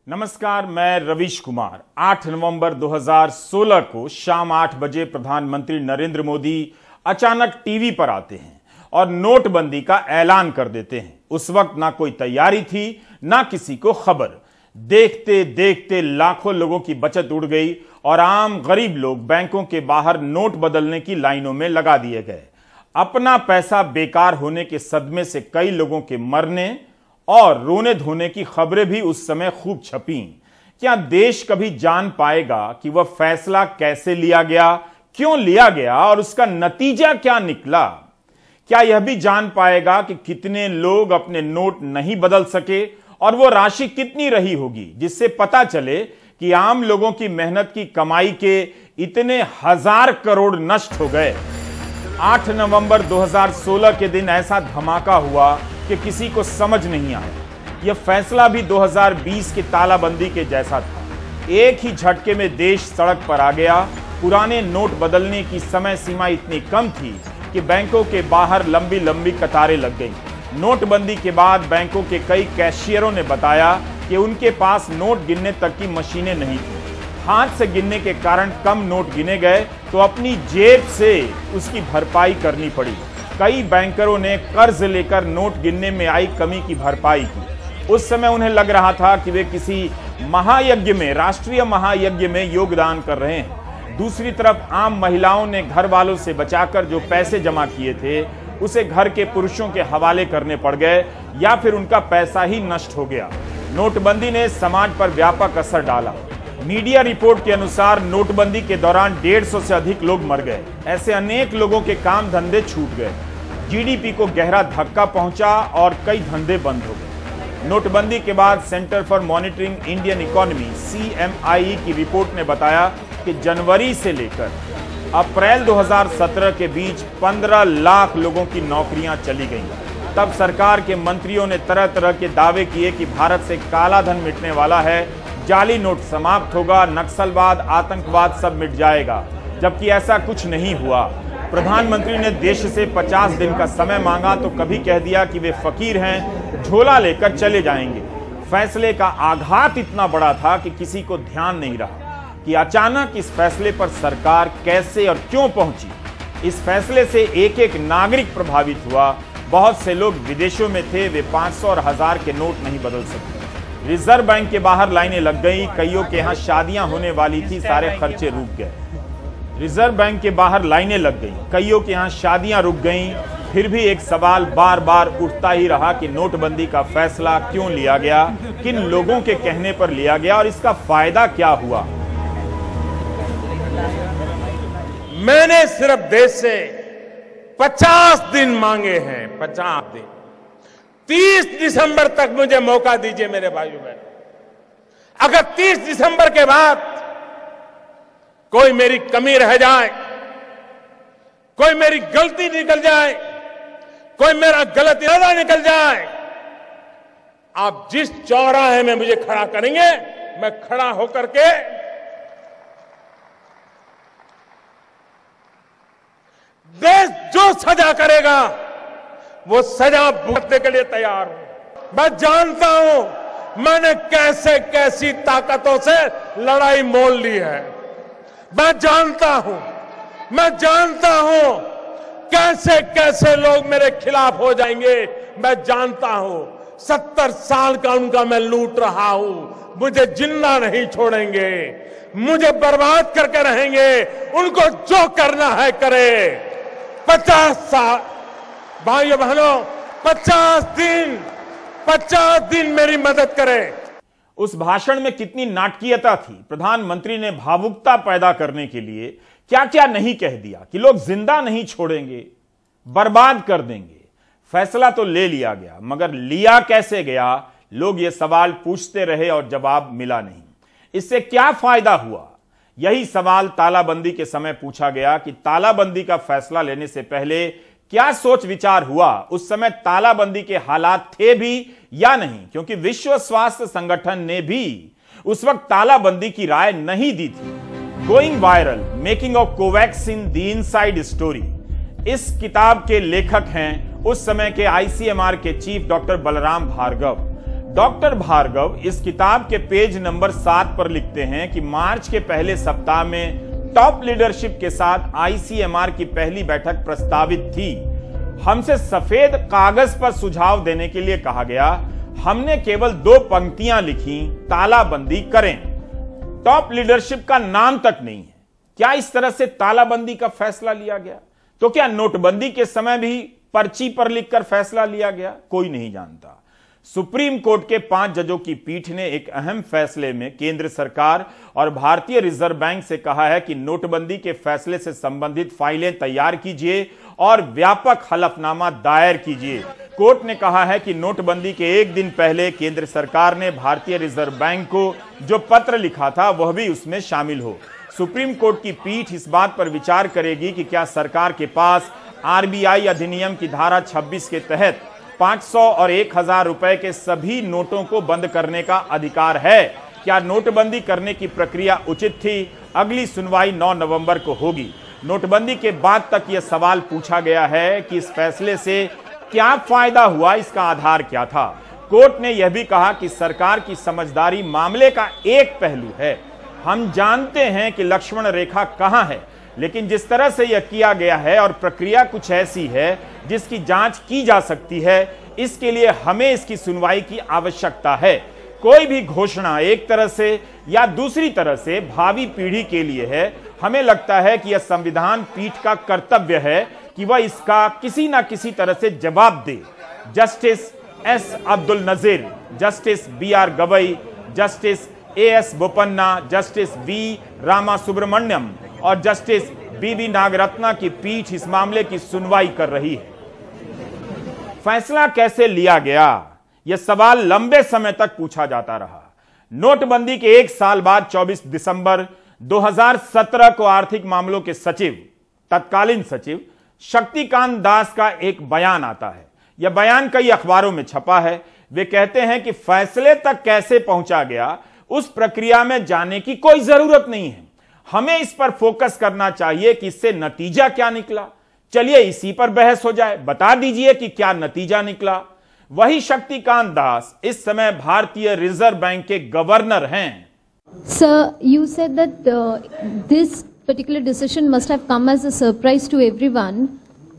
नमस्कार, मैं रवीश कुमार। 8 नवंबर 2016 को शाम 8 बजे प्रधानमंत्री नरेंद्र मोदी अचानक टीवी पर आते हैं और नोटबंदी का ऐलान कर देते हैं। उस वक्त ना कोई तैयारी थी, ना किसी को खबर। देखते देखते लाखों लोगों की बचत उड़ गई और आम गरीब लोग बैंकों के बाहर नोट बदलने की लाइनों में लगा दिए गए। अपना पैसा बेकार होने के सदमे से कई लोगों के मरने और रोने धोने की खबरें भी उस समय खूब छपीं। क्या देश कभी जान पाएगा कि वह फैसला कैसे लिया गया, क्यों लिया गया और उसका नतीजा क्या निकला? क्या यह भी जान पाएगा कि कितने लोग अपने नोट नहीं बदल सके और वो राशि कितनी रही होगी, जिससे पता चले कि आम लोगों की मेहनत की कमाई के इतने हजार करोड़ नष्ट हो गए। 8 नवंबर 2016 के दिन ऐसा धमाका हुआ कि किसी को समझ नहीं आया। यह फैसला भी 2020 की तालाबंदी के जैसा था। एक ही झटके में देश सड़क पर आ गया। पुराने नोट बदलने की समय सीमा इतनी कम थी कि बैंकों के बाहर लंबी लंबी कतारें लग गईं। नोटबंदी के बाद बैंकों के कई कैशियरों ने बताया कि उनके पास नोट गिनने तक की मशीनें नहीं थी। हाथ से गिनने के कारण कम नोट गिने गए तो अपनी जेब से उसकी भरपाई करनी पड़ी। कई बैंकरों ने कर्ज लेकर नोट गिनने में आई कमी की भरपाई की। उस समय उन्हें लग रहा था कि वे किसी महायज्ञ में, राष्ट्रीय महायज्ञ में योगदान कर रहे हैं। दूसरी तरफ आम महिलाओं ने घर वालों से बचाकर जो पैसे जमा किए थे उसे घर के पुरुषों के हवाले करने पड़ गए या फिर उनका पैसा ही नष्ट हो गया। नोटबंदी ने समाज पर व्यापक असर डाला। मीडिया रिपोर्ट के अनुसार नोटबंदी के दौरान 150 से अधिक लोग मर गए। ऐसे अनेक लोगों के काम धंधे छूट गए। जीडीपी को गहरा धक्का पहुंचा और कई धंधे बंद हो गए। नोटबंदी के बाद centre for monitoring Indian economy CMI की रिपोर्ट ने बताया कि जनवरी से लेकर अप्रैल 2017 के बीच 15 लाख लोगों की नौकरियां चली गईं। तब सरकार के मंत्रियों ने तरह तरह के दावे किए कि भारत से काला धन मिटने वाला है, जाली नोट समाप्त होगा, नक्सलवाद, आतंकवाद सब मिट जाएगा, जबकि ऐसा कुछ नहीं हुआ। प्रधानमंत्री ने देश से 50 दिन का समय मांगा तो कभी कह दिया कि वे फकीर हैं, झोला लेकर चले जाएंगे। फैसले का आघात इतना बड़ा था कि किसी को ध्यान नहीं रहा कि अचानक इस फैसले पर सरकार कैसे और क्यों पहुंची। इस फैसले से एक एक नागरिक प्रभावित हुआ। बहुत से लोग विदेशों में थे, वे 500 और 1000 के नोट नहीं बदल सकते। रिजर्व बैंक के बाहर लाइनें लग गई। कईयों के यहाँ शादियां होने वाली थी, सारे खर्चे रुक गए। रिजर्व बैंक के बाहर लाइनें लग गई, कईयों के यहाँ शादियां रुक गईं। फिर भी एक सवाल बार बार उठता ही रहा कि नोटबंदी का फैसला क्यों लिया गया, किन लोगों के कहने पर लिया गया और इसका फायदा क्या हुआ। मैंने सिर्फ देश से 50 दिन मांगे हैं, 50 दिन। 30 दिसंबर तक मुझे मौका दीजिए मेरे भाइयों बहनों। अगर 30 दिसंबर के बाद कोई मेरी कमी रह जाए, कोई मेरी गलती निकल जाए, कोई मेरा गलत इरादा निकल जाए, आप जिस चौराहे में मुझे खड़ा करेंगे, मैं खड़ा होकर के देश जो सजा करेगा वो सजा भुगतने के लिए तैयार हूं। मैं जानता हूं मैंने कैसे कैसी ताकतों से लड़ाई मोल ली है। मैं जानता हूं कैसे कैसे लोग मेरे खिलाफ हो जाएंगे। मैं जानता हूं 70 साल का उनका मैं लूट रहा हूं। मुझे जिंदा नहीं छोड़ेंगे, मुझे बर्बाद करके रहेंगे। उनको जो करना है करे। 50 साल भाइयों बहनों, 50 दिन मेरी मदद करें। उस भाषण में कितनी नाटकीयता थी। प्रधानमंत्री ने भावुकता पैदा करने के लिए क्या क्या नहीं कह दिया कि लोग जिंदा नहीं छोड़ेंगे, बर्बाद कर देंगे। फैसला तो ले लिया गया, मगर लिया कैसे गया, लोग ये सवाल पूछते रहे और जवाब मिला नहीं। इससे क्या फायदा हुआ? यही सवाल तालाबंदी के समय पूछा गया कि तालाबंदी का फैसला लेने से पहले क्या सोच विचार हुआ। उस समय तालाबंदी के हालात थे भी या नहीं, क्योंकि विश्व स्वास्थ्य संगठन ने भी उस वक्त तालाबंदी की राय नहीं दी थी। Going viral, making of Covaxin the inside story, इस किताब के लेखक हैं उस समय के ICMR के chief doctor Balram Bhargava. Doctor Bhargava इस किताब के पेज नंबर 7 पर लिखते हैं कि मार्च के पहले सप्ताह में टॉप लीडरशिप के साथ आईसीएमआर की पहली बैठक प्रस्तावित थी। हमसे सफेद कागज पर सुझाव देने के लिए कहा गया। हमने केवल 2 पंक्तियां लिखी, तालाबंदी करें। टॉप लीडरशिप का नाम तक नहीं है। क्या इस तरह से तालाबंदी का फैसला लिया गया? तो क्या नोटबंदी के समय भी पर्ची पर लिखकर फैसला लिया गया? कोई नहीं जानता। सुप्रीम कोर्ट के 5 जजों की पीठ ने एक अहम फैसले में केंद्र सरकार और भारतीय रिजर्व बैंक से कहा है कि नोटबंदी के फैसले से संबंधित फाइलें तैयार कीजिए और व्यापक हलफनामा दायर कीजिए। कोर्ट ने कहा है कि नोटबंदी के एक दिन पहले केंद्र सरकार ने भारतीय रिजर्व बैंक को जो पत्र लिखा था वह भी उसमें शामिल हो। सुप्रीम कोर्ट की पीठ इस बात पर विचार करेगी कि क्या सरकार के पास आरबीआई अधिनियम की धारा 26 के तहत 500 और 1000 रुपए के सभी नोटों को बंद करने का अधिकार है। क्या नोटबंदी करने की प्रक्रिया उचित थी? अगली सुनवाई 9 नवंबर को होगी। नोटबंदी के बाद तक यह सवाल पूछा गया है कि इस फैसले से क्या फायदा हुआ, इसका आधार क्या था। कोर्ट ने यह भी कहा कि सरकार की समझदारी मामले का एक पहलू है। हम जानते हैं कि लक्ष्मण रेखा कहां है, लेकिन जिस तरह से यह किया गया है और प्रक्रिया कुछ ऐसी है जिसकी जांच की जा सकती है, इसके लिए हमें इसकी सुनवाई की आवश्यकता है। कोई भी घोषणा एक तरह से या दूसरी तरह से भावी पीढ़ी के लिए है। हमें लगता है कि यह संविधान पीठ का कर्तव्य है कि वह इसका किसी ना किसी तरह से जवाब दे। Justice S Abdul Nazeer, justice BR Gavai, justice AS Bopanna, justice V Rama Subramanian और जस्टिस BB नागरत्ना की पीठ इस मामले की सुनवाई कर रही है। फैसला कैसे लिया गया, यह सवाल लंबे समय तक पूछा जाता रहा। नोटबंदी के एक साल बाद 24 दिसंबर 2017 को आर्थिक मामलों के सचिव, तत्कालीन सचिव शक्तिकांत दास का एक बयान आता है। यह बयान कई अखबारों में छपा है। वे कहते हैं कि फैसले तक कैसे पहुंचा गया, उस प्रक्रिया में जाने की कोई जरूरत नहीं है। हमें इस पर फोकस करना चाहिए कि इससे नतीजा क्या निकला। चलिए इसी पर बहस हो जाए। बता दीजिए कि क्या नतीजा निकला। वही शक्तिकांत दास इस समय भारतीय रिजर्व बैंक के गवर्नर हैं। Sir, you said that this particular decision must have come as a surprise to everyone.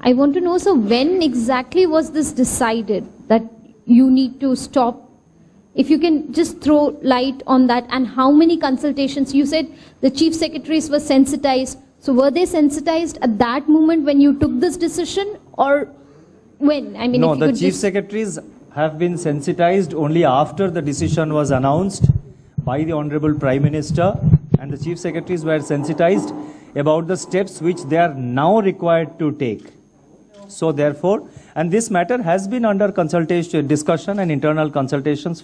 I want to know, sir, when exactly was this decided that you need to stop? If you can just throw light on that, and how many consultations? You said the chief secretaries were sensitized. So were they sensitized at that moment when you took this decision, or when? I mean, no, if you the could chief just... secretaries have been sensitized only after the decision was announced by the Honorable Prime Minister, and the chief secretaries were sensitized about the steps which they are now required to take. So therefore, and this matter has been under consultation, discussion and internal consultations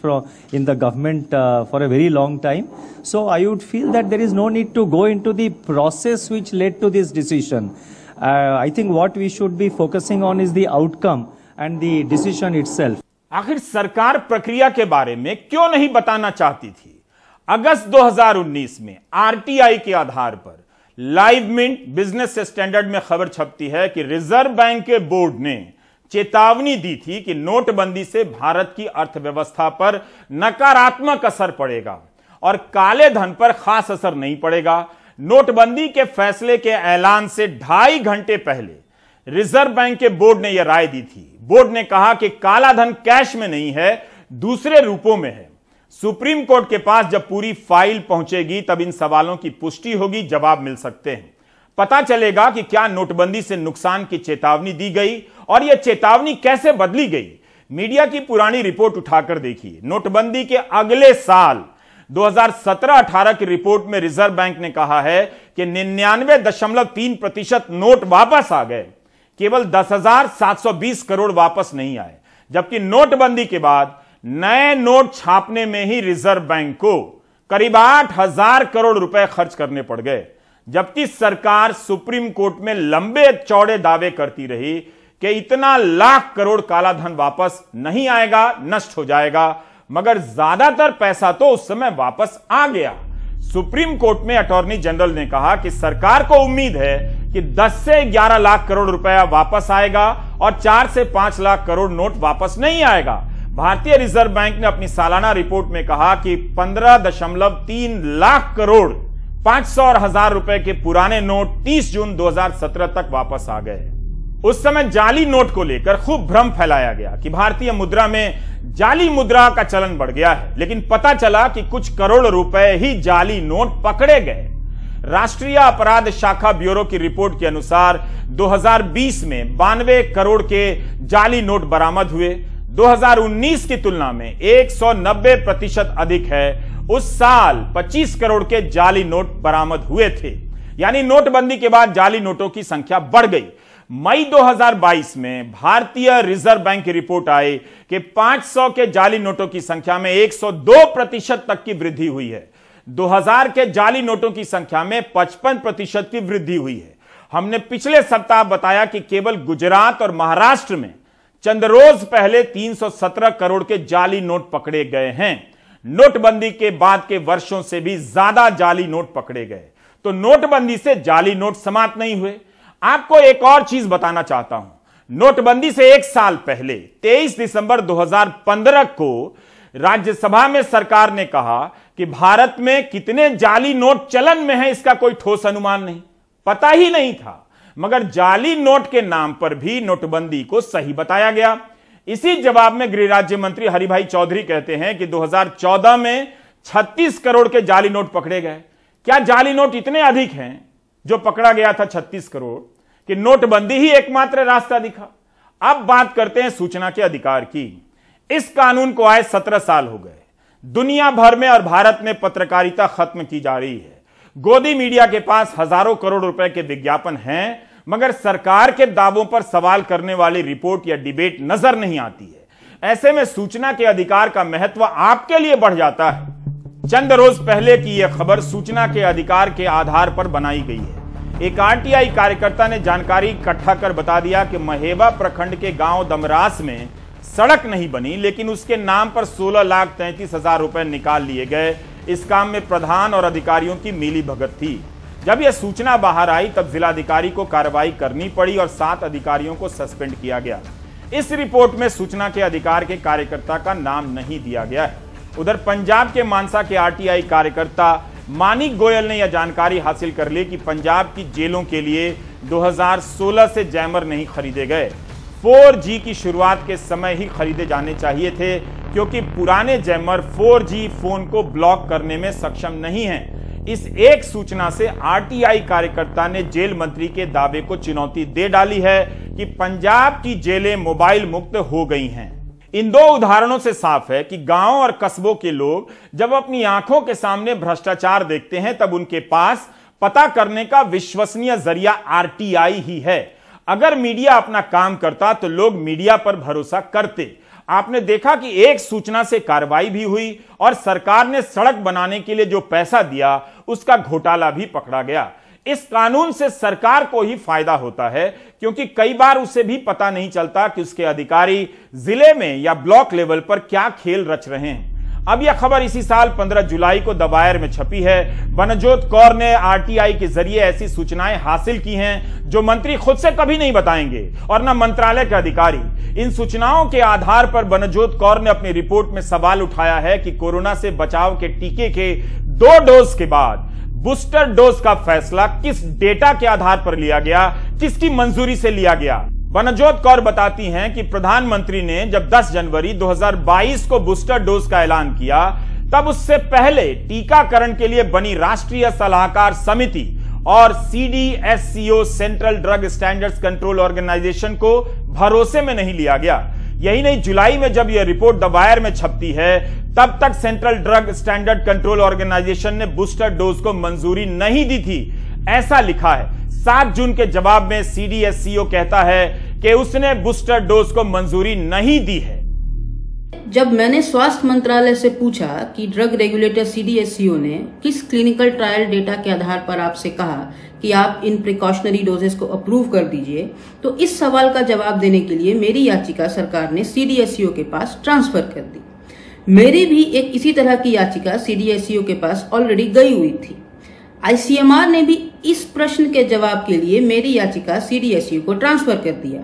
in the government for a very long time. So I would feel that there is no need to go into the process which led to this decision. I think what we should be focusing on is the outcome and the decision itself. आखिर सरकार प्रक्रिया के बारे में क्यों नहीं बताना चाहती थी? अगस्त 2019 में आरटीआई के आधार पर लाइव मिंट बिजनेस स्टैंडर्ड में खबर छपती है कि रिजर्व बैंक के बोर्ड ने चेतावनी दी थी कि नोटबंदी से भारत की अर्थव्यवस्था पर नकारात्मक असर पड़ेगा और काले धन पर खास असर नहीं पड़ेगा। नोटबंदी के फैसले के ऐलान से 2.5 घंटे पहले रिजर्व बैंक के बोर्ड ने यह राय दी थी। बोर्ड ने कहा कि काला धन कैश में नहीं है, दूसरे रूपों में है। सुप्रीम कोर्ट के पास जब पूरी फाइल पहुंचेगी तब इन सवालों की पुष्टि होगी, जवाब मिल सकते हैं। पता चलेगा कि क्या नोटबंदी से नुकसान की चेतावनी दी गई और यह चेतावनी कैसे बदली गई। मीडिया की पुरानी रिपोर्ट उठाकर देखिए। नोटबंदी के अगले साल 2017-18 की रिपोर्ट में रिजर्व बैंक ने कहा है कि 99.3% नोट वापस आ गए, केवल 10,720 करोड़ वापस नहीं आए। जबकि नोटबंदी के बाद नए नोट छापने में ही रिजर्व बैंक को करीब 8,000 करोड़ रुपए खर्च करने पड़ गए। जबकि सरकार सुप्रीम कोर्ट में लंबे चौड़े दावे करती रही कि इतना लाख करोड़ काला धन वापस नहीं आएगा, नष्ट हो जाएगा, मगर ज्यादातर पैसा तो उस समय वापस आ गया। सुप्रीम कोर्ट में अटॉर्नी जनरल ने कहा कि सरकार को उम्मीद है कि 10 से 11 लाख करोड़ रुपया वापस आएगा और 4 से 5 लाख करोड़ नोट वापस नहीं आएगा। भारतीय रिजर्व बैंक ने अपनी सालाना रिपोर्ट में कहा कि 15.3 लाख करोड़ 500 और 1000 रुपए के पुराने नोट 30 जून 2017 तक वापस आ गए। उस समय जाली नोट को लेकर खूब भ्रम फैलाया गया कि भारतीय मुद्रा में जाली मुद्रा का चलन बढ़ गया है, लेकिन पता चला कि कुछ करोड़ रुपए ही जाली नोट पकड़े गए। राष्ट्रीय अपराध शाखा ब्यूरो की रिपोर्ट के अनुसार 2020 में 92 करोड़ के जाली नोट बरामद हुए। 2019 की तुलना में 190% अधिक है। उस साल 25 करोड़ के जाली नोट बरामद हुए थे, यानी नोटबंदी के बाद जाली नोटों की संख्या बढ़ गई। मई 2022 में भारतीय रिजर्व बैंक की रिपोर्ट आई कि 500 के जाली नोटों की संख्या में 102% तक की वृद्धि हुई है। 2000 के जाली नोटों की संख्या में 55% की वृद्धि हुई है। हमने पिछले सप्ताह बताया कि केवल गुजरात और महाराष्ट्र में चंद रोज पहले 317 करोड़ के जाली नोट पकड़े गए हैं। नोटबंदी के बाद के वर्षों से भी ज्यादा जाली नोट पकड़े गए। तो नोटबंदी से जाली नोट समाप्त नहीं हुए। आपको एक और चीज बताना चाहता हूं। नोटबंदी से एक साल पहले 23 दिसंबर 2015 को राज्यसभा में सरकार ने कहा कि भारत में कितने जाली नोट चलन में हैं इसका कोई ठोस अनुमान नहीं, पता ही नहीं था। मगर जाली नोट के नाम पर भी नोटबंदी को सही बताया गया। इसी जवाब में गृह राज्य मंत्री हरिभाई चौधरी कहते हैं कि 2014 में 36 करोड़ के जाली नोट पकड़े गए। क्या जाली नोट इतने अधिक हैं जो पकड़ा गया था 36 करोड़ कि नोटबंदी ही एकमात्र रास्ता दिखा? अब बात करते हैं सूचना के अधिकार की। इस कानून को आए 17 साल हो गए। दुनिया भर में और भारत में पत्रकारिता खत्म की जा रही है। गोदी मीडिया के पास हजारों करोड़ रुपए के विज्ञापन हैं, मगर सरकार के दावों पर सवाल करने वाली रिपोर्ट या डिबेट नजर नहीं आती है। ऐसे में सूचना के अधिकार का महत्व आपके लिए बढ़ जाता है। चंद रोज पहले की यह खबर सूचना के अधिकार के आधार पर बनाई गई है। एक आरटीआई कार्यकर्ता ने जानकारी इकट्ठा कर बता दिया कि महेबा प्रखंड के गांव दमरास में सड़क नहीं बनी, लेकिन उसके नाम पर 16,33,000 रुपए निकाल लिए गए। इस काम में प्रधान और अधिकारियों की मिलीभगत थी। जब यह सूचना बाहर आई तब जिलाधिकारी को कार्रवाई करनी पड़ी और 7 अधिकारियों को सस्पेंड किया गया। इस रिपोर्ट में सूचना के अधिकार के कार्यकर्ता का नाम नहीं दिया गया है। उधर पंजाब के मानसा के आरटीआई कार्यकर्ता मानिक गोयल ने यह जानकारी हासिल कर ली कि पंजाब की जेलों के लिए 2016 से जैमर नहीं खरीदे गए। 4G की शुरुआत के समय ही खरीदे जाने चाहिए थे, क्योंकि पुराने जैमर 4G फोन को ब्लॉक करने में सक्षम नहीं हैं। इस एक सूचना से आरटीआई कार्यकर्ता ने जेल मंत्री के दावे को चुनौती दे डाली है कि पंजाब की जेलें मोबाइल मुक्त हो गई हैं। इन दो उदाहरणों से साफ है कि गांव और कस्बों के लोग जब अपनी आंखों के सामने भ्रष्टाचार देखते हैं तब उनके पास पता करने का विश्वसनीय जरिया आरटीआई ही है। अगर मीडिया अपना काम करता तो लोग मीडिया पर भरोसा करते। आपने देखा कि एक सूचना से कार्रवाई भी हुई और सरकार ने सड़क बनाने के लिए जो पैसा दिया उसका घोटाला भी पकड़ा गया। इस कानून से सरकार को ही फायदा होता है, क्योंकि कई बार उसे भी पता नहीं चलता कि उसके अधिकारी जिले में या ब्लॉक लेवल पर क्या खेल रच रहे हैं। अब यह खबर इसी साल 15 जुलाई को द वायर में छपी है। बनजोत कौर ने आरटीआई के जरिए ऐसी सूचनाएं हासिल की हैं जो मंत्री खुद से कभी नहीं बताएंगे और न मंत्रालय के अधिकारी। इन सूचनाओं के आधार पर बनजोत कौर ने अपनी रिपोर्ट में सवाल उठाया है कि कोरोना से बचाव के टीके के 2 डोज के बाद बूस्टर डोज का फैसला किस डेटा के आधार पर लिया गया, किसकी मंजूरी से लिया गया। बनजोत कौर बताती हैं कि प्रधानमंत्री ने जब 10 जनवरी 2022 को बूस्टर डोज का ऐलान किया, तब उससे पहले टीकाकरण के लिए बनी राष्ट्रीय सलाहकार समिति और CDSCO central drug standards control organisation को भरोसे में नहीं लिया गया। यही नहीं, जुलाई में जब यह रिपोर्ट द वायर में छपती है तब तक central drug standard control organisation ने बूस्टर डोज को मंजूरी नहीं दी थी, ऐसा लिखा है। 7 जून के जवाब में CDSCO कहता है कि उसने बूस्टर डोज को मंजूरी नहीं दी है। जब मैंने स्वास्थ्य मंत्रालय से पूछा कि ड्रग रेगुलेटर CDSCO ने किस क्लिनिकल ट्रायल डेटा के आधार पर आपसे कहा कि आप इन प्रिकॉशनरी डोजेस को अप्रूव कर दीजिए, तो इस सवाल का जवाब देने के लिए मेरी याचिका सरकार ने CDSCO के पास ट्रांसफर कर दी। मेरी भी एक इसी तरह की याचिका CDSCO के पास ऑलरेडी गई हुई थी। ICMR ने भी इस प्रश्न के जवाब के लिए मेरी याचिका CDSCO को ट्रांसफर कर दिया।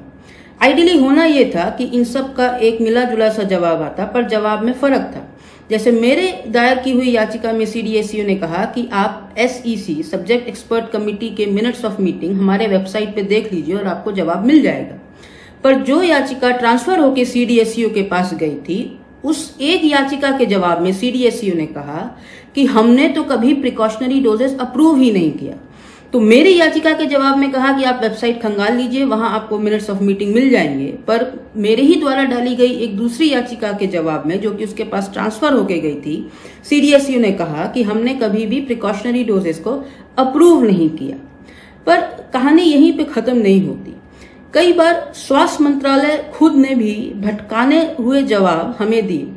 आइडियली होना ये था कि इन सब का एक मिला जुला सा जवाब आता, पर जवाब में फर्क था। जैसे मेरे दायर की हुई याचिका में CDSCO ने कहा कि आप SEC सब्जेक्ट एक्सपर्ट कमेटी के मिनट्स ऑफ मीटिंग हमारे वेबसाइट पे देख लीजिए और आपको जवाब मिल जाएगा। पर जो याचिका ट्रांसफर होकर CDSCO के पास गई थी, उस एक याचिका के जवाब में CDSCO ने कहा कि हमने तो कभी प्रिकॉशनरी डोजेस अप्रूव ही नहीं किया। तो मेरी याचिका के जवाब में कहा कि आप वेबसाइट खंगाल लीजिए, वहां आपको मिनट्स ऑफ मीटिंग मिल जाएंगे। पर मेरे ही द्वारा डाली गई एक दूसरी याचिका के जवाब में, जो कि उसके पास ट्रांसफर होके गई थी, CDSCO ने कहा कि हमने कभी भी प्रिकॉशनरी डोजेस को अप्रूव नहीं किया। पर कहानी यहीं पे खत्म नहीं होती। कई बार स्वास्थ्य मंत्रालय खुद ने भी भटकाने हुए जवाब हमें दिए।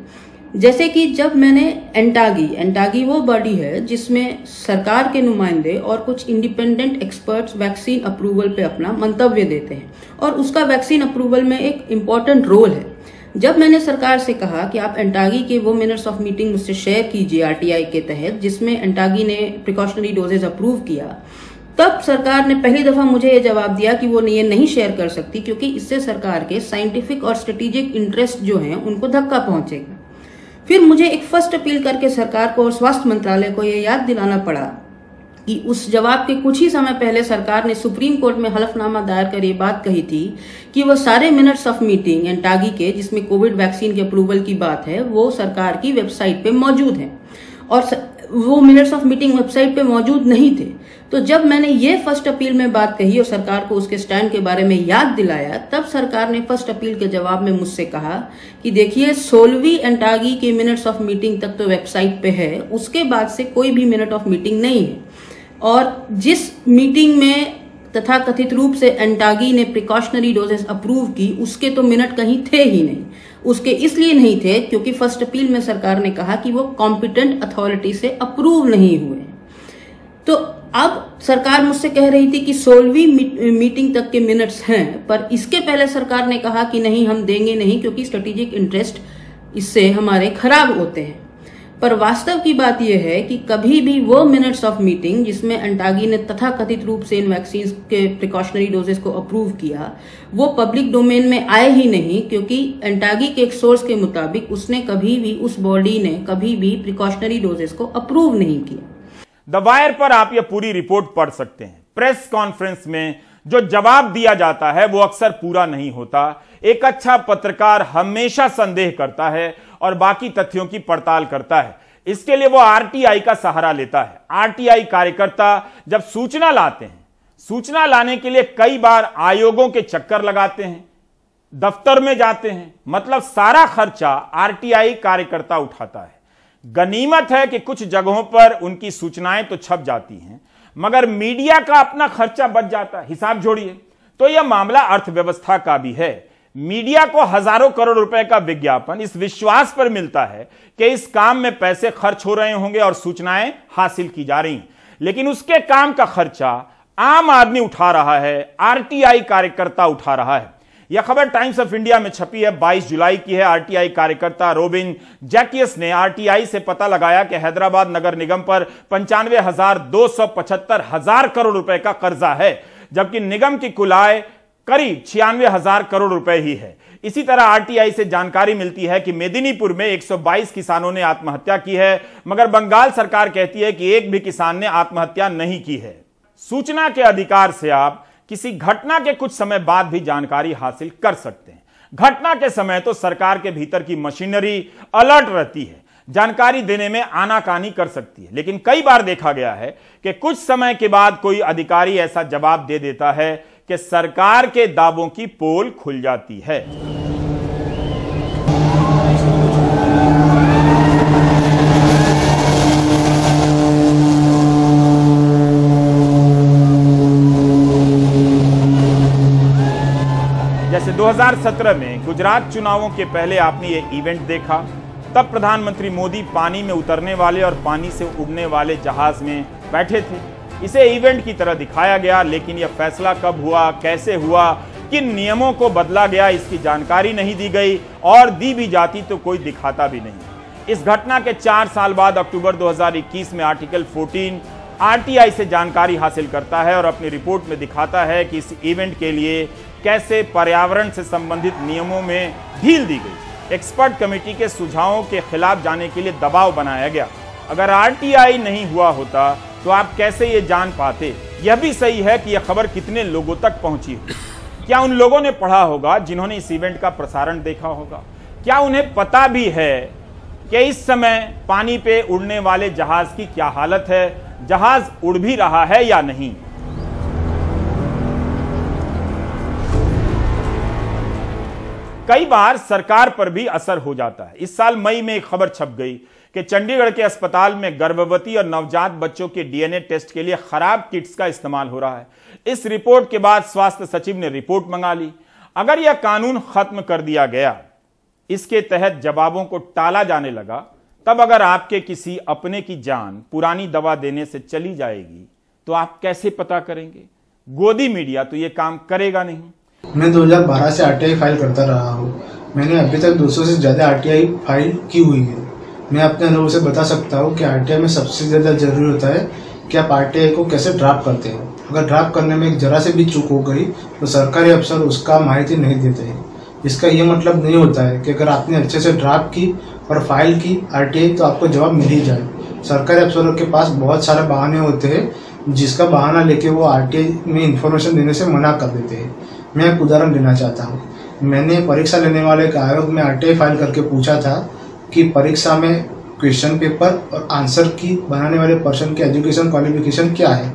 जैसे कि जब मैंने एंटागी वो बॉडी है जिसमें सरकार के नुमाइंदे और कुछ इंडिपेंडेंट एक्सपर्ट्स वैक्सीन अप्रूवल पे अपना मंतव्य देते हैं, और उसका वैक्सीन अप्रूवल में एक इम्पॉर्टेंट रोल है। जब मैंने सरकार से कहा कि आप एंटागी के वो मिनट्स ऑफ मीटिंग मुझसे शेयर कीजिए RTI के तहत जिसमें एंटागी ने प्रिकॉशनरी डोजेज अप्रूव किया, तब सरकार ने पहली दफा मुझे ये जवाब दिया कि वो ये नहीं शेयर कर सकती, क्योंकि इससे सरकार के साइंटिफिक और स्ट्रेटेजिक इंटरेस्ट जो हैं उनको धक्का पहुंचेगा। फिर मुझे एक फर्स्ट अपील करके सरकार को और स्वास्थ्य मंत्रालय को यह याद दिलाना पड़ा कि उस जवाब के कुछ ही समय पहले सरकार ने सुप्रीम कोर्ट में हलफनामा दायर कर ये बात कही थी कि वो सारे मिनट्स ऑफ मीटिंग एंटागी के, जिसमें कोविड वैक्सीन के अप्रूवल की बात है, वो सरकार की वेबसाइट पे मौजूद है, और वो मिनट्स ऑफ मीटिंग वेबसाइट पे मौजूद नहीं थे। तो जब मैंने ये फर्स्ट अपील में बात कही और सरकार को उसके स्टैंड के बारे में याद दिलाया, तब सरकार ने फर्स्ट अपील के जवाब में मुझसे कहा कि देखिए 16वीं एंटागी के मिनट्स ऑफ मीटिंग तक तो वेबसाइट पे है, उसके बाद से कोई भी मिनट ऑफ मीटिंग नहीं है, और जिस मीटिंग में तथा कथित रूप से एंटागी ने प्रिकॉशनरी डोजेस अप्रूव की, उसके तो मिनट कहीं थे ही नहीं। उसके इसलिए नहीं थे क्योंकि फर्स्ट अपील में सरकार ने कहा कि वो कॉम्पिटेंट अथॉरिटी से अप्रूव नहीं हुए। तो अब सरकार मुझसे कह रही थी कि 16वीं मीटिंग तक के मिनट्स हैं, पर इसके पहले सरकार ने कहा कि नहीं, हम देंगे नहीं, क्योंकि स्ट्रेटेजिक इंटरेस्ट इससे हमारे खराब होते हैं। पर वास्तव की बात यह है कि कभी भी वो मिनट्स ऑफ मीटिंग जिसमें एंटागी ने तथाकथित रूप से इन वैक्सीन के प्रिकॉशनरी डोजेस को अप्रूव किया, वो पब्लिक डोमेन में आए ही नहीं, क्योंकि एंटागी के एक सोर्स के मुताबिक उसने कभी भी, उस बॉडी ने कभी भी प्रिकॉशनरी डोजेस को अप्रूव नहीं किया। द वायर पर आप यह पूरी रिपोर्ट पढ़ सकते हैं। प्रेस कॉन्फ्रेंस में जो जवाब दिया जाता है वो अक्सर पूरा नहीं होता। एक अच्छा पत्रकार हमेशा संदेह करता है और बाकी तथ्यों की पड़ताल करता है। इसके लिए वो RTI का सहारा लेता है। RTI कार्यकर्ता जब सूचना लाते हैं, सूचना लाने के लिए कई बार आयोगों के चक्कर लगाते हैं, दफ्तर में जाते हैं, मतलब सारा खर्चा RTI कार्यकर्ता उठाता है। गनीमत है कि कुछ जगहों पर उनकी सूचनाएं तो छप जाती हैं, मगर मीडिया का अपना खर्चा बच जाता है। हिसाब जोड़िए तो यह मामला अर्थव्यवस्था का भी है। मीडिया को हजारों करोड़ रुपए का विज्ञापन इस विश्वास पर मिलता है कि इस काम में पैसे खर्च हो रहे होंगे और सूचनाएं हासिल की जा रही, लेकिन उसके काम का खर्चा आम आदमी उठा रहा है, RTI कार्यकर्ता उठा रहा है। यह खबर टाइम्स ऑफ इंडिया में छपी है, 22 जुलाई की है। RTI कार्यकर्ता रोबिन जैकियस ने RTI से पता लगाया कि हैदराबाद नगर निगम पर 95,275 करोड़ रुपए का कर्जा है, जबकि निगम की कुल आय करीब 96,000 करोड़ रुपए ही है। इसी तरह RTI से जानकारी मिलती है कि मेदिनीपुर में 122 किसानों ने आत्महत्या की है, मगर बंगाल सरकार कहती है कि एक भी किसान ने आत्महत्या नहीं की है। सूचना के अधिकार से आप किसी घटना के कुछ समय बाद भी जानकारी हासिल कर सकते हैं। घटना के समय तो सरकार के भीतर की मशीनरी अलर्ट रहती है, जानकारी देने में आनाकानी कर सकती है, लेकिन कई बार देखा गया है कि कुछ समय के बाद कोई अधिकारी ऐसा जवाब दे देता है कि सरकार के दावों की पोल खुल जाती है। जैसे 2017 में गुजरात चुनावों के पहले आपने ये इवेंट देखा, तब प्रधानमंत्री मोदी पानी में उतरने वाले और पानी से उड़ने वाले जहाज में बैठे थे। इसे इवेंट की तरह दिखाया गया, लेकिन यह फैसला कब हुआ, कैसे हुआ, किन नियमों को बदला गया, इसकी जानकारी नहीं दी गई, और दी भी जाती तो कोई दिखाता भी नहीं। इस घटना के 4 साल बाद अक्टूबर 2021 में आर्टिकल 14 RTI से जानकारी हासिल करता है और अपनी रिपोर्ट में दिखाता है कि इस इवेंट के लिए कैसे पर्यावरण से संबंधित नियमों में ढील दी गई, एक्सपर्ट कमेटी के सुझावों के खिलाफ जाने के लिए दबाव बनाया गया। अगर आरटीआई नहीं हुआ होता तो आप कैसे ये जान पाते? यह भी सही है कि यह खबर कितने लोगों तक पहुंची होगी। क्या उन लोगों ने पढ़ा होगा जिन्होंने इस इवेंट का प्रसारण देखा होगा? क्या उन्हें पता भी है कि इस समय पानी पे उड़ने वाले जहाज की क्या हालत है, जहाज उड़ भी रहा है या नहीं? कई बार सरकार पर भी असर हो जाता है। इस साल मई में एक खबर छप गई कि चंडीगढ़ के अस्पताल में गर्भवती और नवजात बच्चों के डीएनए टेस्ट के लिए खराब किट्स का इस्तेमाल हो रहा है। इस रिपोर्ट के बाद स्वास्थ्य सचिव ने रिपोर्ट मंगा ली। अगर यह कानून खत्म कर दिया गया, इसके तहत जवाबों को टाला जाने लगा, तब अगर आपके किसी अपने की जान पुरानी दवा देने से चली जाएगी तो आप कैसे पता करेंगे? गोदी मीडिया तो यह काम करेगा नहीं। मैं 2012 से आरटीआई फाइल करता रहा हूँ। मैंने अभी तक 200 से ज़्यादा आरटीआई फाइल की हुई है। मैं अपने अनुभव से बता सकता हूँ कि आरटीआई में सबसे ज़्यादा जरूरी होता है कि आप आरटीआई को कैसे ड्राफ्ट करते हो। अगर ड्राफ्ट करने में एक जरा से भी चूक हो गई तो सरकारी अफसर उसका माहिती नहीं देते हैं। इसका ये मतलब नहीं होता है कि अगर आपने अच्छे से ड्राफ्ट की और फाइल की आरटीआई तो आपको जवाब मिल ही जाए। सरकारी अफसरों के पास बहुत सारे बहाने होते हैं, जिसका बहाना लेके वो आरटीआई में इंफॉर्मेशन देने से मना कर देते हैं। मैं एक उदाहरण देना चाहता हूँ। मैंने परीक्षा लेने वाले एक आयोग में आरटीआई फाइल करके पूछा था कि परीक्षा में क्वेश्चन पेपर और आंसर की बनाने वाले पर्सन की एजुकेशन क्वालिफिकेशन क्या है,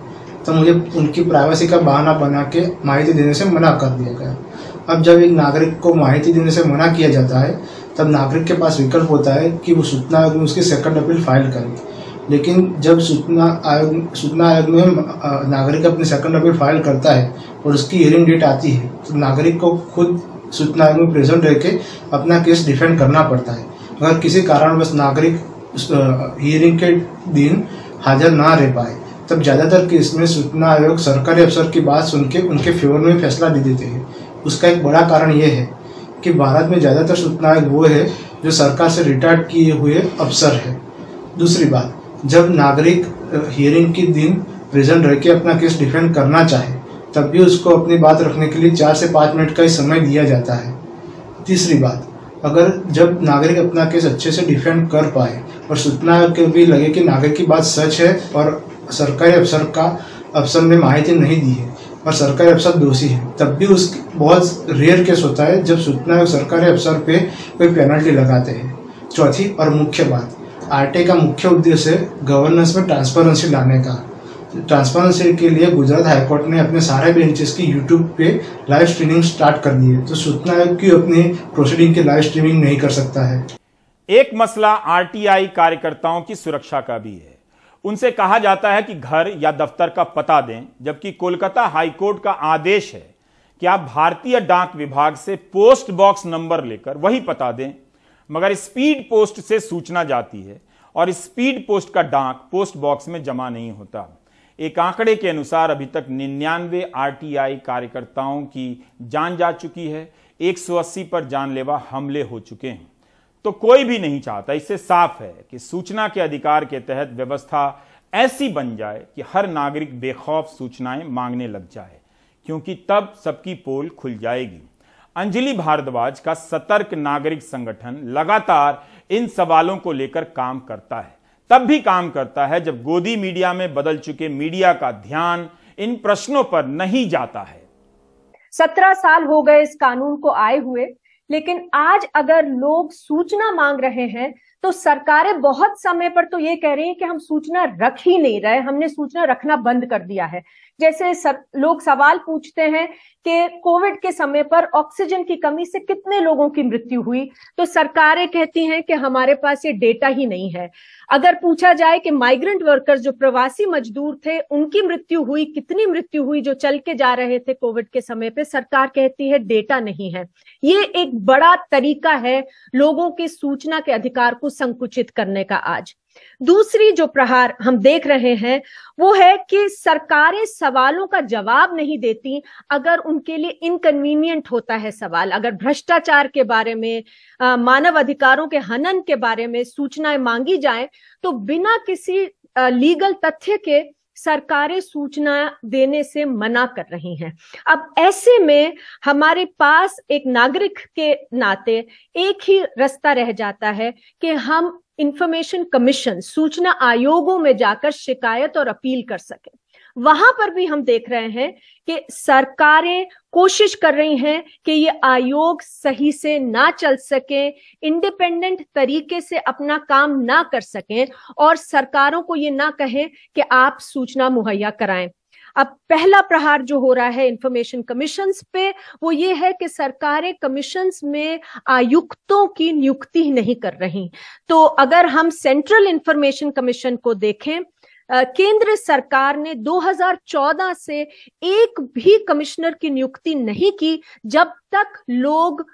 तो मुझे उनकी प्राइवेसी का बहाना बना के माहिती देने से मना कर दिया गया। अब जब एक नागरिक को माहिती देने से मना किया जाता है तब नागरिक के पास विकल्प होता है कि वो सूचना आयोग में उसकी सेकंड अपील फाइल करे। लेकिन जब सूचना आयोग में नागरिक अपनी सेकंड अपील फाइल करता है और उसकी हियरिंग डेट आती है तो नागरिक को खुद सूचना आयोग में प्रेजेंट रह के अपना केस डिफेंड करना पड़ता है। अगर किसी कारणवश नागरिक हियरिंग के दिन हाजिर ना रह पाए तब ज़्यादातर केस में सूचना आयोग सरकारी अफसर की बात सुन के उनके फेवर में फैसला दे देते हैं। उसका एक बड़ा कारण ये है कि भारत में ज़्यादातर सूचना आयोग वो है जो सरकार से रिटायर्ड किए हुए अफसर है। दूसरी बात, जब नागरिक हियरिंग के दिन प्रेजेंट रह के अपना केस डिफेंड करना चाहे तब भी उसको अपनी बात रखने के लिए 4 से 5 मिनट का ही समय दिया जाता है। तीसरी बात, अगर जब नागरिक अपना केस अच्छे से डिफेंड कर पाए और सूचना आयोग को भी लगे कि नागरिक की बात सच है और सरकारी अफसर ने माहिती नहीं दी है और सरकारी अफसर दोषी है, तब भी उस बहुत रेयर केस होता है जब सूचना आयोग सरकारी अफसर पे कोई पेनल्टी लगाते हैं। चौथी और मुख्य बात, आरटीआई का मुख्य उद्देश्य है गवर्नेंस में ट्रांसपेरेंसी लाने का। ट्रांसपेरेंसी के लिए गुजरात हाईकोर्ट ने अपने सारे बेंचेस की यूट्यूब पे लाइव स्ट्रीमिंग स्टार्ट कर दी है, तो सूचना आयोग की अपनी प्रोसीडिंग की लाइव स्ट्रीमिंग नहीं कर सकता है। एक मसला आरटीआई कार्यकर्ताओं की सुरक्षा का भी है। उनसे कहा जाता है कि घर या दफ्तर का पता दें, जबकि कोलकाता हाईकोर्ट का आदेश है कि आप भारतीय डाक विभाग से पोस्ट बॉक्स नंबर लेकर वही पता दें। मगर स्पीड पोस्ट से सूचना जाती है और स्पीड पोस्ट का डाक पोस्ट बॉक्स में जमा नहीं होता। एक आंकड़े के अनुसार अभी तक 99 आरटीआई कार्यकर्ताओं की जान जा चुकी है, 180 पर जानलेवा हमले हो चुके हैं। तो कोई भी नहीं चाहता, इससे साफ है कि सूचना के अधिकार के तहत व्यवस्था ऐसी बन जाए कि हर नागरिक बेखौफ सूचनाएं मांगने लग जाए, क्योंकि तब सबकी पोल खुल जाएगी। अंजलि भारद्वाज का सतर्क नागरिक संगठन लगातार इन सवालों को लेकर काम करता है। तब भी काम करता है जब गोदी मीडिया में बदल चुके मीडिया का ध्यान इन प्रश्नों पर नहीं जाता है। 17 साल हो गए इस कानून को आए हुए, लेकिन आज अगर लोग सूचना मांग रहे हैं तो सरकारें बहुत समय पर तो ये कह रही हैं कि हम सूचना रख ही नहीं रहे, हमने सूचना रखना बंद कर दिया है। जैसे लोग सवाल पूछते हैं कि कोविड के समय पर ऑक्सीजन की कमी से कितने लोगों की मृत्यु हुई, तो सरकारें कहती हैं कि हमारे पास ये डेटा ही नहीं है। अगर पूछा जाए कि माइग्रेंट वर्कर्स जो प्रवासी मजदूर थे उनकी मृत्यु हुई, कितनी मृत्यु हुई जो चल के जा रहे थे कोविड के समय पे, सरकार कहती है डेटा नहीं है। ये एक बड़ा तरीका है लोगों की सूचना के अधिकार को संकुचित करने का। आज दूसरी जो प्रहार हम देख रहे हैं वो है कि सरकारें सवालों का जवाब नहीं देती अगर उनके लिए इनकन्वीनियंट होता है सवाल। अगर भ्रष्टाचार के बारे में, मानव अधिकारों के हनन के बारे में सूचनाएं मांगी जाएं तो बिना किसी लीगल तथ्य के सरकारें सूचना देने से मना कर रही हैं। अब ऐसे में हमारे पास एक नागरिक के नाते एक ही रास्ता रह जाता है कि हम इंफॉर्मेशन कमीशन, सूचना आयोगों में जाकर शिकायत और अपील कर सकें। वहां पर भी हम देख रहे हैं कि सरकारें कोशिश कर रही हैं कि ये आयोग सही से ना चल सके, इंडिपेंडेंट तरीके से अपना काम ना कर सकें और सरकारों को ये ना कहें कि आप सूचना मुहैया कराएं। अब पहला प्रहार जो हो रहा है इंफॉर्मेशन कमीशंस पे वो ये है कि सरकारें कमीशंस में आयुक्तों की नियुक्ति नहीं कर रही। तो अगर हम सेंट्रल इंफॉर्मेशन कमीशन को देखें, केंद्र सरकार ने 2014 से एक भी कमिश्नर की नियुक्ति नहीं की जब तक लोग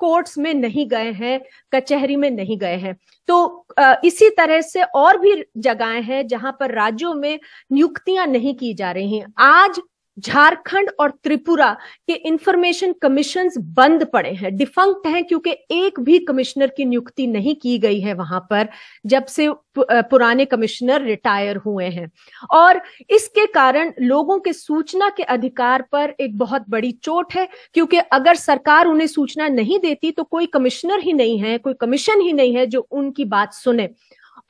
कोर्ट्स में नहीं गए हैं, कचहरी में नहीं गए हैं। तो इसी तरह से और भी जगहें हैं जहां पर राज्यों में नियुक्तियां नहीं की जा रही हैं। आज झारखंड और त्रिपुरा के इंफॉर्मेशन कमीशंस बंद पड़े हैं, डिफंक्ट हैं, क्योंकि एक भी कमिश्नर की नियुक्ति नहीं की गई है वहां पर जब से पुराने कमिश्नर रिटायर हुए हैं। और इसके कारण लोगों के सूचना के अधिकार पर एक बहुत बड़ी चोट है, क्योंकि अगर सरकार उन्हें सूचना नहीं देती तो कोई कमिश्नर ही नहीं है, कोई कमीशन ही नहीं है जो उनकी बात सुने।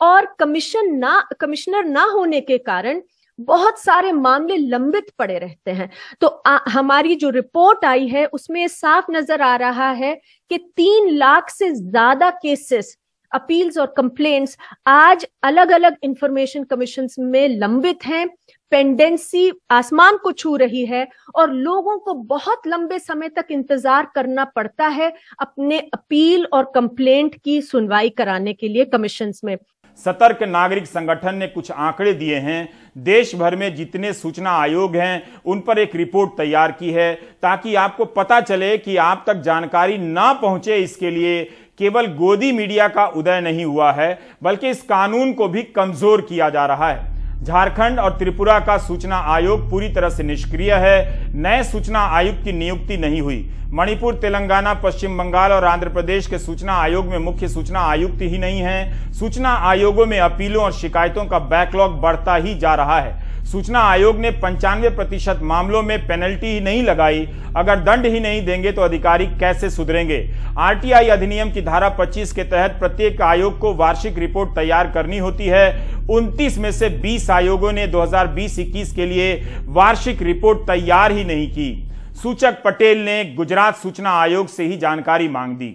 और कमिश्नर ना होने के कारण बहुत सारे मामले लंबित पड़े रहते हैं। तो हमारी जो रिपोर्ट आई है उसमें साफ नजर आ रहा है कि 3 लाख से ज्यादा केसेस, अपील्स और कंप्लेंट्स आज अलग अलग इंफॉर्मेशन कमीशंस में लंबित हैं। पेंडेंसी आसमान को छू रही है और लोगों को बहुत लंबे समय तक इंतजार करना पड़ता है अपने अपील और कंप्लेंट की सुनवाई कराने के लिए कमीशंस में। सतर्क नागरिक संगठन ने कुछ आंकड़े दिए हैं। देश भर में जितने सूचना आयोग हैं उन पर एक रिपोर्ट तैयार की है ताकि आपको पता चले कि आप तक जानकारी ना पहुंचे। इसके लिए केवल गोदी मीडिया का उदय नहीं हुआ है बल्कि इस कानून को भी कमजोर किया जा रहा है। झारखंड और त्रिपुरा का सूचना आयोग पूरी तरह से निष्क्रिय है। नए सूचना आयुक्त की नियुक्ति नहीं हुई। मणिपुर, तेलंगाना, पश्चिम बंगाल और आंध्र प्रदेश के सूचना आयोग में मुख्य सूचना आयुक्त ही नहीं है। सूचना आयोगों में अपीलों और शिकायतों का बैकलॉग बढ़ता ही जा रहा है। सूचना आयोग ने 95% मामलों में पेनल्टी ही नहीं लगाई। अगर दंड ही नहीं देंगे तो अधिकारी कैसे सुधरेंगे? आरटीआई अधिनियम की धारा 25 के तहत प्रत्येक आयोग को वार्षिक रिपोर्ट तैयार करनी होती है। 29 में से 20 आयोगों ने 2020-21 के लिए वार्षिक रिपोर्ट तैयार ही नहीं की। सूचक पटेल ने गुजरात सूचना आयोग से ही जानकारी मांग दी।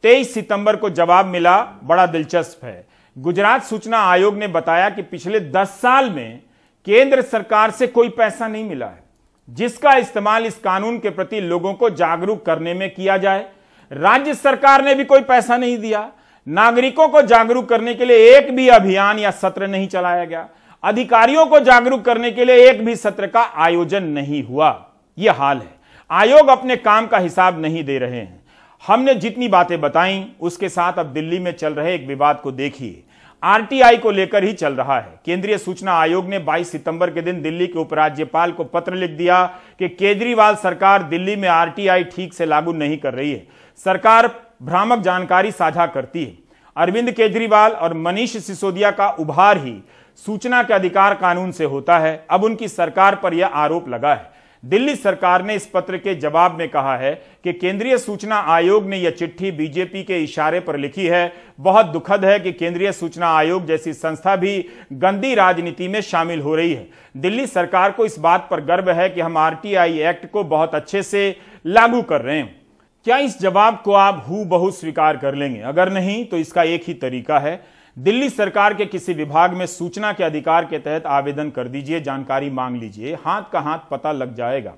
23 सितंबर को जवाब मिला, बड़ा दिलचस्प है। गुजरात सूचना आयोग ने बताया कि पिछले 10 साल में केंद्र सरकार से कोई पैसा नहीं मिला है जिसका इस्तेमाल इस कानून के प्रति लोगों को जागरूक करने में किया जाए। राज्य सरकार ने भी कोई पैसा नहीं दिया। नागरिकों को जागरूक करने के लिए एक भी अभियान या सत्र नहीं चलाया गया। अधिकारियों को जागरूक करने के लिए एक भी सत्र का आयोजन नहीं हुआ। यह हाल है। आयोग अपने काम का हिसाब नहीं दे रहे हैं। हमने जितनी बातें बताई उसके साथ अब दिल्ली में चल रहे एक विवाद को देखिए। आरटीआई को लेकर ही चल रहा है। केंद्रीय सूचना आयोग ने 22 सितंबर के दिन दिल्ली के उपराज्यपाल को पत्र लिख दिया कि केजरीवाल सरकार दिल्ली में आरटीआई ठीक से लागू नहीं कर रही है। सरकार भ्रामक जानकारी साझा करती है। अरविंद केजरीवाल और मनीष सिसोदिया का उभार ही सूचना के अधिकार कानून से होता है। अब उनकी सरकार पर यह आरोप लगा है। दिल्ली सरकार ने इस पत्र के जवाब में कहा है कि केंद्रीय सूचना आयोग ने यह चिट्ठी बीजेपी के इशारे पर लिखी है। बहुत दुखद है कि केंद्रीय सूचना आयोग जैसी संस्था भी गंदी राजनीति में शामिल हो रही है। दिल्ली सरकार को इस बात पर गर्व है कि हम आरटीआई एक्ट को बहुत अच्छे से लागू कर रहे हैं। क्या इस जवाब को आप हूबहू स्वीकार कर लेंगे? अगर नहीं तो इसका एक ही तरीका है, दिल्ली सरकार के किसी विभाग में सूचना के अधिकार के तहत आवेदन कर दीजिए, जानकारी मांग लीजिए, हाथ का हाथ पता लग जाएगा।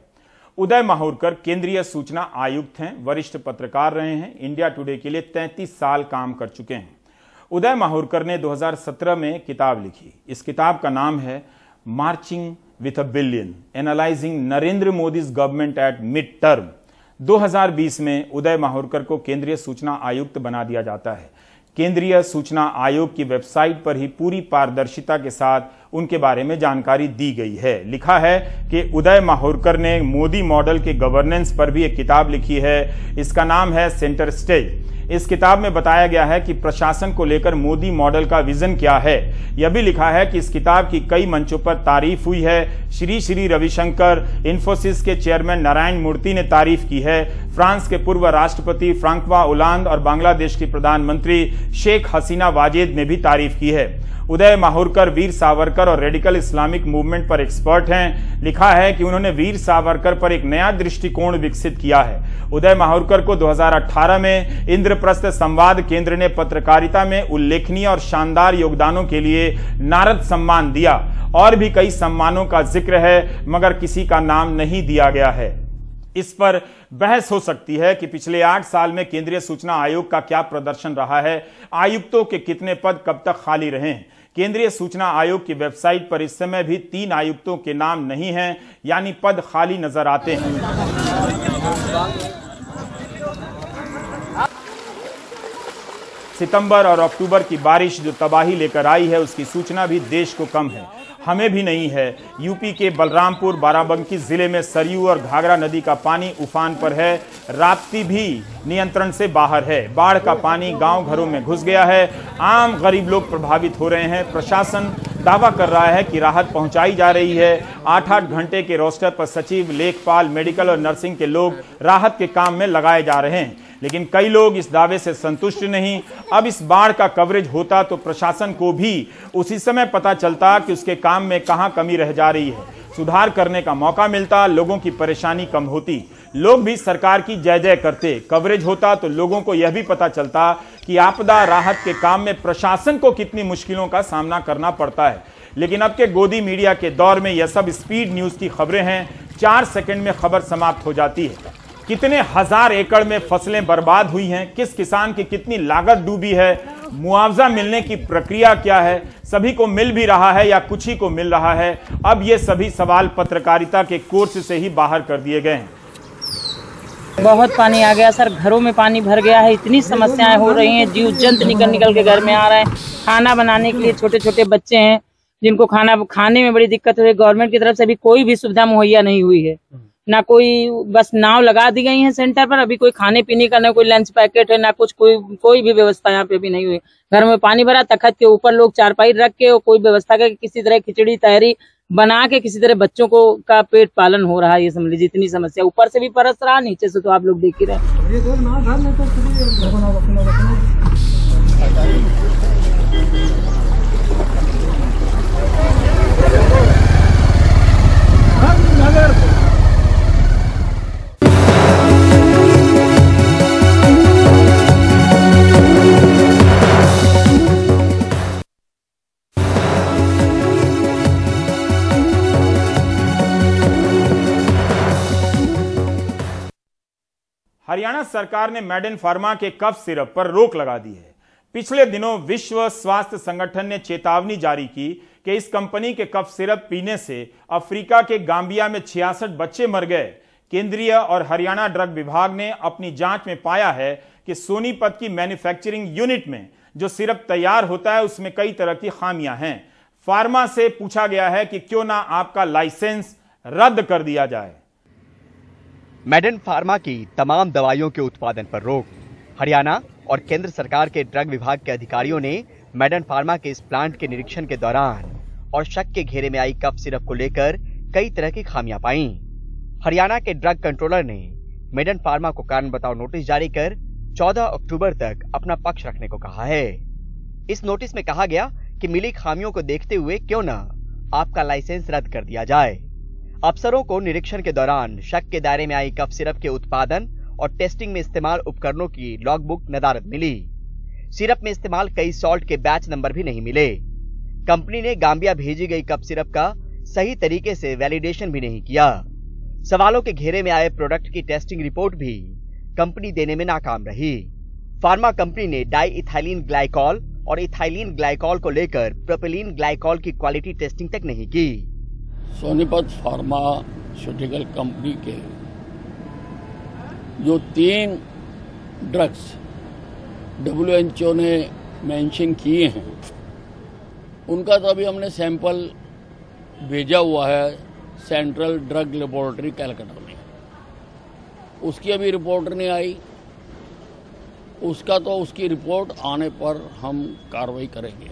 उदय माहुरकर केंद्रीय सूचना आयुक्त हैं, वरिष्ठ पत्रकार रहे हैं, इंडिया टुडे के लिए 33 साल काम कर चुके हैं। उदय माहुरकर ने 2017 में किताब लिखी। इस किताब का नाम है marching with a billion, analysing Narendra Modi's government at mid term. 2020 में उदय माहुरकर को केंद्रीय सूचना आयुक्त बना दिया जाता है। केंद्रीय सूचना आयोग की वेबसाइट पर ही पूरी पारदर्शिता के साथ उनके बारे में जानकारी दी गई है। लिखा है कि उदय माहुरकर ने मोदी मॉडल के गवर्नेंस पर भी एक किताब लिखी है। इसका नाम है सेंटर स्टेज। इस किताब में बताया गया है कि प्रशासन को लेकर मोदी मॉडल का विजन क्या है। यह भी लिखा है कि इस किताब की कई मंचों पर तारीफ हुई है। श्री रविशंकर, इन्फोसिस के चेयरमैन नारायण मूर्ति ने तारीफ की है। फ्रांस के पूर्व राष्ट्रपति फ्रांकवा ओलांद और बांग्लादेश की प्रधानमंत्री शेख हसीना वाजेद ने भी तारीफ की है। उदय माहुरकर वीर सावरकर और रेडिकल इस्लामिक मूवमेंट पर एक्सपर्ट हैं। लिखा है कि उन्होंने वीर सावरकर पर एक नया दृष्टिकोण विकसित किया है। उदय माहुरकर को 2018 में इंद्रप्रस्थ संवाद केंद्र ने पत्रकारिता में उल्लेखनीय और शानदार योगदानों के लिए नारद सम्मान दिया। और भी कई सम्मानों का जिक्र है, मगर किसी का नाम नहीं दिया गया है। इस पर बहस हो सकती है कि पिछले 8 साल में केंद्रीय सूचना आयोग का क्या प्रदर्शन रहा है, आयुक्तों के कितने पद कब तक खाली रहे हैं। केंद्रीय सूचना आयोग की वेबसाइट पर इस समय भी 3 आयुक्तों के नाम नहीं हैं, यानी पद खाली नजर आते हैं। सितंबर और अक्टूबर की बारिश जो तबाही लेकर आई है, उसकी सूचना भी देश को कम है, हमें भी नहीं है। यूपी के बलरामपुर बाराबंकी जिले में सरयू और घाघरा नदी का पानी उफान पर है। राप्ती भी नियंत्रण से बाहर है। बाढ़ का पानी गांव घरों में घुस गया है। आम गरीब लोग प्रभावित हो रहे हैं। प्रशासन दावा कर रहा है कि राहत पहुंचाई जा रही है। 8-8 घंटे के रोस्टर पर सचिव, लेखपाल, मेडिकल और नर्सिंग के लोग राहत के काम में लगाए जा रहे हैं, लेकिन कई लोग इस दावे से संतुष्ट नहीं। अब इस बाढ़ का कवरेज होता तो प्रशासन को भी उसी समय पता चलता कि उसके काम में कहां कमी रह जा रही है, सुधार करने का मौका मिलता, लोगों की परेशानी कम होती, लोग भी सरकार की जय जय करते। कवरेज होता तो लोगों को यह भी पता चलता कि आपदा राहत के काम में प्रशासन को कितनी मुश्किलों का सामना करना पड़ता है। लेकिन अब के गोदी मीडिया के दौर में यह सब स्पीड न्यूज की खबरें हैं। 4 सेकंड में खबर समाप्त हो जाती है। कितने हजार एकड़ में फसलें बर्बाद हुई हैं, किस किसान की कितनी लागत डूबी है, मुआवजा मिलने की प्रक्रिया क्या है, सभी को मिल भी रहा है या कुछ ही को मिल रहा है। अब ये सभी सवाल पत्रकारिता के कोर्स से ही बाहर कर दिए गए हैं। बहुत पानी आ गया सर, घरों में पानी भर गया है, इतनी समस्याएं हो रही हैं, जीव जंतु निकल के घर में आ रहे हैं। खाना बनाने के लिए छोटे छोटे बच्चे हैं जिनको खाने में बड़ी दिक्कत हो रही है। गवर्नमेंट की तरफ से भी कोई भी सुविधा मुहैया नहीं हुई है, ना कोई, बस नाव लगा दी गई है सेंटर पर, अभी कोई खाने पीने का ना कोई लंच पैकेट है, ना कुछ कोई भी व्यवस्था यहाँ पे भी नहीं हुई। घर में पानी भरा, तख्त के ऊपर लोग चारपाई रख के और कोई व्यवस्था करके किसी तरह खिचड़ी तहरी बना के किसी तरह बच्चों को का पेट पालन हो रहा है। ये समझ लीजिए इतनी समस्या, ऊपर से भी परस रहा, नीचे से तो आप लोग देख ही रहे। हरियाणा सरकार ने मेडेन फार्मा के कफ सिरप पर रोक लगा दी है। पिछले दिनों विश्व स्वास्थ्य संगठन ने चेतावनी जारी की कि इस कंपनी के कफ सिरप पीने से अफ्रीका के गांबिया में 66 बच्चे मर गए। केंद्रीय और हरियाणा ड्रग विभाग ने अपनी जांच में पाया है कि सोनीपत की मैन्युफैक्चरिंग यूनिट में जो सिरप तैयार होता है उसमें कई तरह की खामियां हैं। फार्मा से पूछा गया है कि क्यों ना आपका लाइसेंस रद्द कर दिया जाए। मेडेन फार्मा की तमाम दवाइयों के उत्पादन पर रोक। हरियाणा और केंद्र सरकार के ड्रग विभाग के अधिकारियों ने मेडेन फार्मा के इस प्लांट के निरीक्षण के दौरान और शक के घेरे में आई कफ सिरप को लेकर कई तरह की खामियां पाई। हरियाणा के ड्रग कंट्रोलर ने मेडेन फार्मा को कारण बताओ नोटिस जारी कर 14 अक्टूबर तक अपना पक्ष रखने को कहा है। इस नोटिस में कहा गया कि मिली खामियों को देखते हुए क्यों न आपका लाइसेंस रद्द कर दिया जाए। अफसरों को निरीक्षण के दौरान शक के दायरे में आई कफ सिरप के उत्पादन और टेस्टिंग में इस्तेमाल उपकरणों की लॉगबुक नदारद मिली। सिरप में इस्तेमाल कई सॉल्ट के बैच नंबर भी नहीं मिले। कंपनी ने गांबिया भेजी गई कफ सिरप का सही तरीके से वैलिडेशन भी नहीं किया। सवालों के घेरे में आए प्रोडक्ट की टेस्टिंग रिपोर्ट भी कंपनी देने में नाकाम रही। फार्मा कंपनी ने डाई इथाइलिन ग्लाइकॉल और इथाइलिन ग्लाइकॉल को लेकर प्रोपिलीन ग्लाइकॉल की क्वालिटी टेस्टिंग तक नहीं की। सोनीपत फार्मास्यूटिकल कंपनी के जो 3 ड्रग्स WHO ने मेंशन किए हैं, उनका तो अभी हमने सैंपल भेजा हुआ है सेंट्रल ड्रग लेबोरेटरी कलकत्ता में। उसकी अभी रिपोर्ट नहीं आई, उसकी रिपोर्ट आने पर हम कार्रवाई करेंगे।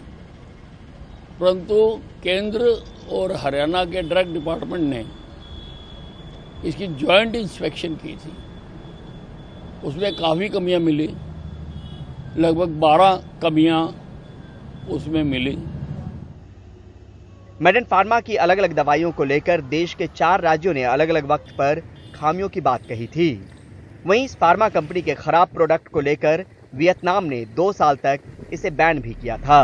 परंतु केंद्र और हरियाणा के ड्रग डिपार्टमेंट ने इसकी जॉइंट इंस्पेक्शन की थी, उसमें काफ़ी कमियां मिली, लगभग 12 कमियां उसमें मिली। मैडेन फार्मा की अलग अलग दवाइयों को लेकर देश के 4 राज्यों ने अलग अलग वक्त पर खामियों की बात कही थी। वहीं इस फार्मा कंपनी के खराब प्रोडक्ट को लेकर वियतनाम ने 2 साल तक इसे बैन भी किया था।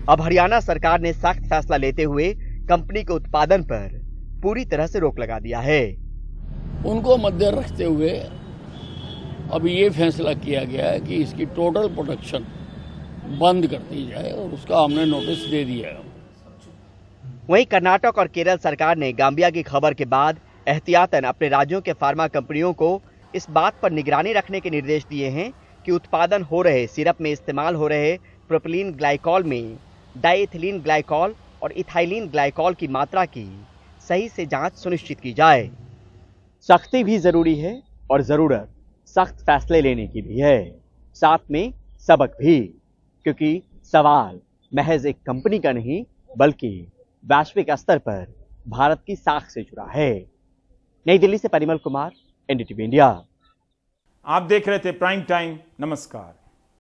अब हरियाणा सरकार ने सख्त फैसला लेते हुए कंपनी के उत्पादन पर पूरी तरह से रोक लगा दिया है। उनको मद्दे रखते हुए अभी ये फैसला किया गया है कि इसकी टोटल प्रोडक्शन बंद कर दी जाए और उसका हमने नोटिस दे दिया है। वहीं कर्नाटक और केरल सरकार ने गांबिया की खबर के बाद एहतियातन अपने राज्यों के फार्मा कंपनियों को इस बात पर निगरानी रखने के निर्देश दिए हैं कि उत्पादन हो रहे सिरप में इस्तेमाल हो रहे प्रोपिलीन ग्लाइकॉल में डाइएथिलीन ग्लाइकॉल और इथाइलीन ग्लाइकॉल की मात्रा की सही से जांच सुनिश्चित की जाए। सख्ती भी जरूरी है और जरूरत सख्त फैसले लेने की भी है, साथ में सबक भी, क्योंकि सवाल महज एक कंपनी का नहीं बल्कि वैश्विक स्तर पर भारत की साख से जुड़ा है। नई दिल्ली से परिमल कुमार, एनडीटीवी इंडिया। आप देख रहे थे प्राइम टाइम। नमस्कार।